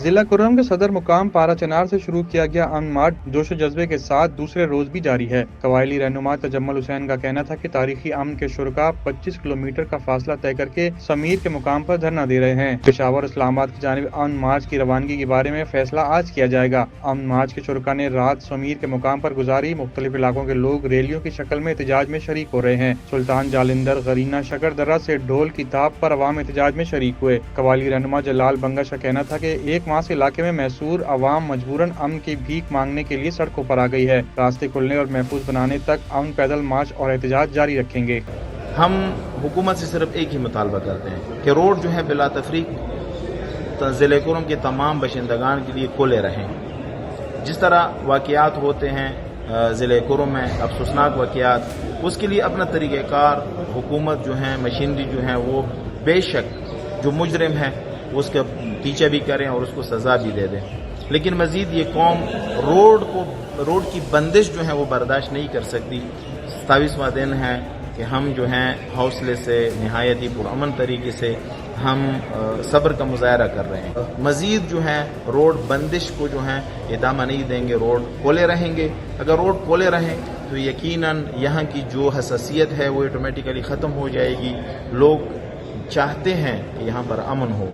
ضلع کرم کے صدر مقام پارا چنار سے شروع کیا گیا امن مارچ جوش و جذبے کے ساتھ دوسرے روز بھی جاری ہے۔ قبائلی رہنما تجمل حسین کا کہنا تھا کہ تاریخی امن کے شرکاء 25 کلومیٹر کا فاصلہ طے کر کے سمیر کے مقام پر دھرنا دے رہے ہیں۔ پشاور اسلام آباد کی جانب امن مارچ کی روانگی کے بارے میں فیصلہ آج کیا جائے گا۔ امن مارچ کے شرکاء نے رات سمیر کے مقام پر گزاری۔ مختلف علاقوں کے لوگ ریلیوں کی شکل میں احتجاج میں شریک ہو رہے ہیں۔ سلطان جالندھر، غرینہ، شکر درہ سے ڈھول کی تاپ پر عوام احتجاج میں شریک ہوئے۔ قبائلی رہنما جلال بنگش کا کہنا تھا کہ ایک ماہ سے علاقے میں محصور عوام مجبوراً امن کی بھیک مانگنے کے لیے سڑکوں پر آ گئی ہے۔ راستے کھلنے اور محفوظ بنانے تک امن پیدل مارچ اور احتجاج جاری رکھیں گے۔ ہم حکومت سے صرف ایک ہی مطالبہ کرتے ہیں کہ روڈ جو ہے بلا تفریق ضلع کرم کے تمام باشندگان کے لیے کھلے رہیں۔ جس طرح واقعات ہوتے ہیں ضلع کرم میں افسوسناک واقعات، اس کے لیے اپنا طریقہ کار حکومت جو ہے مشینری جو ہے وہ بے شک جو مجرم ہے اس کا پیچھے بھی کریں اور اس کو سزا بھی دے دیں، لیکن مزید یہ قوم روڈ کی بندش جو ہے وہ برداشت نہیں کر سکتی۔ 27واں دن ہے کہ ہم جو ہیں حوصلے سے نہایت ہی پرامن طریقے سے ہم صبر کا مظاہرہ کر رہے ہیں۔ مزید جو ہے روڈ بندش کو جو ہے ادامہ نہیں دیں گے، روڈ کھولے رہیں گے۔ اگر روڈ کھولے رہیں تو یقیناً یہاں کی جو حساسیت ہے وہ آٹومیٹیکلی ختم ہو جائے گی۔ لوگ چاہتے ہیں کہ یہاں پر امن ہو۔